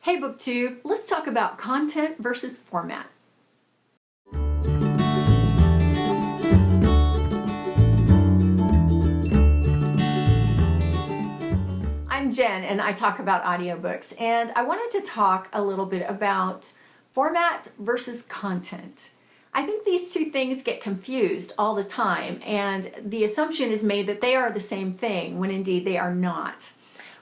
Hey BookTube, let's talk about content versus format. I'm Jen and I talk about audiobooks, and I wanted to talk a little bit about format versus content. I think these two things get confused all the time, and the assumption is made that they are the same thing when indeed they are not.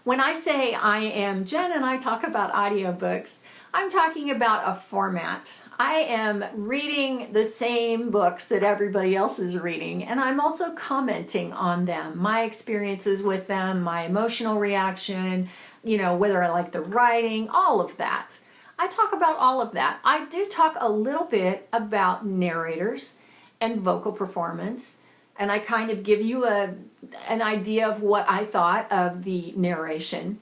When I say I am Jen and I talk about audiobooks, I'm talking about a format. I am reading the same books that everybody else is reading, and I'm also commenting on them, my experiences with them, my emotional reaction, whether I like the writing, all of that. I talk about all of that. I do talk a little bit about narrators and vocal performance, and I kind of give you an idea of what I thought of the narration.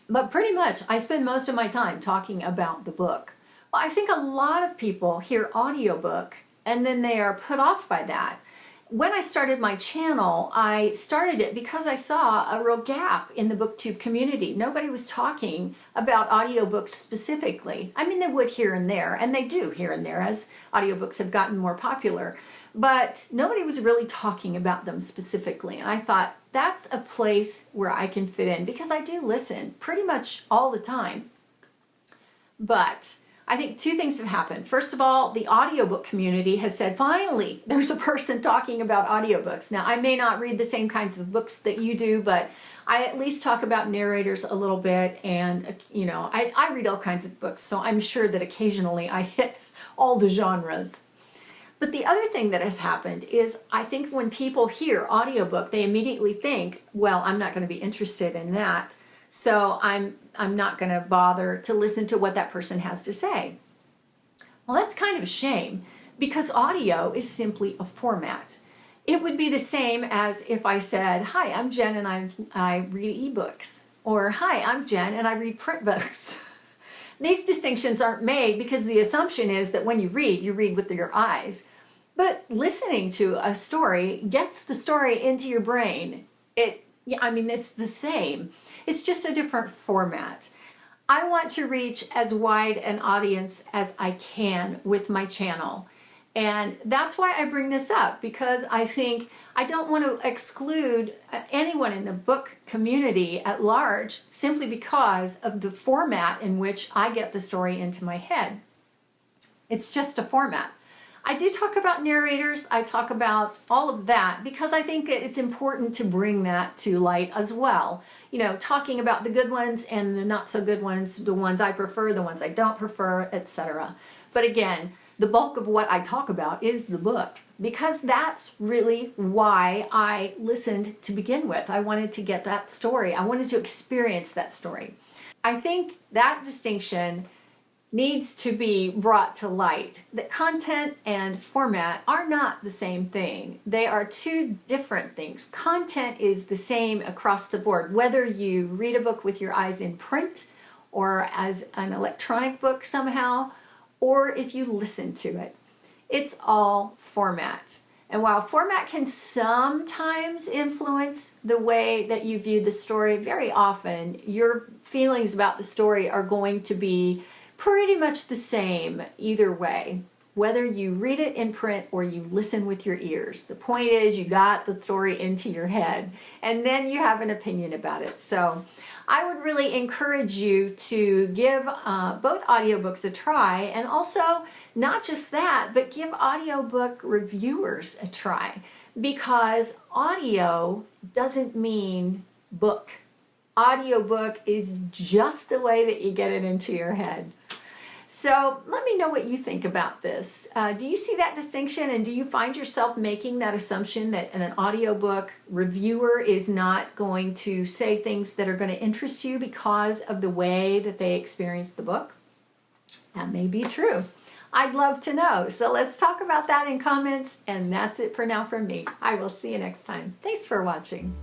But pretty much, I spend most of my time talking about the book. Well, I think a lot of people hear audiobook and then they are put off by that. When I started my channel, I started it because I saw a real gap in the BookTube community. Nobody was talking about audiobooks specifically. I mean, they would here and there, and they do here and there as audiobooks have gotten more popular. But nobody was really talking about them specifically. And I thought, that's a place where I can fit in, because I do listen pretty much all the time. But I think two things have happened. First of all, the audiobook community has said, finally, there's a person talking about audiobooks. Now, I may not read the same kinds of books that you do, but I at least talk about narrators a little bit. And, I read all kinds of books, so I'm sure that occasionally I hit all the genres. But the other thing that has happened is, I think when people hear audiobook, they immediately think, well, I'm not going to be interested in that, so I'm not going to bother to listen to what that person has to say. Well, that's kind of a shame, because audio is simply a format. It would be the same as if I said, hi, I'm Jen and I read ebooks, or hi, I'm Jen and I read print books. These distinctions aren't made because the assumption is that when you read with your eyes. But listening to a story gets the story into your brain. It's the same. It's just a different format. I want to reach as wide an audience as I can with my channel. And that's why I bring this up, because I think I don't want to exclude anyone in the book community at large simply because of the format in which I get the story into my head. It's just a format. I do talk about narrators, I talk about all of that because I think it's important to bring that to light as well. Talking about the good ones and the not so good ones, the ones I prefer, the ones I don't prefer, etc. But again, the bulk of what I talk about is the book, because that's really why I listened to begin with. I wanted to get that story. I wanted to experience that story. I think that distinction needs to be brought to light, that content and format are not the same thing. They are two different things. Content is the same across the board, whether you read a book with your eyes in print or as an electronic book somehow, or if you listen to it. It's all format. And while format can sometimes influence the way that you view the story, very often your feelings about the story are going to be pretty much the same either way, whether you read it in print or you listen with your ears. The point is, you got the story into your head and then you have an opinion about it. So I would really encourage you to give both audiobooks a try, and also not just that, but give audiobook reviewers a try, because audio doesn't mean book. Audiobook is just the way that you get it into your head. So let me know what you think about this. Do you see that distinction, and do you find yourself making that assumption that an audiobook reviewer is not going to say things that are going to interest you because of the way that they experience the book? That may be true. I'd love to know. So let's talk about that in comments, and that's it for now from me. I will see you next time. Thanks for watching.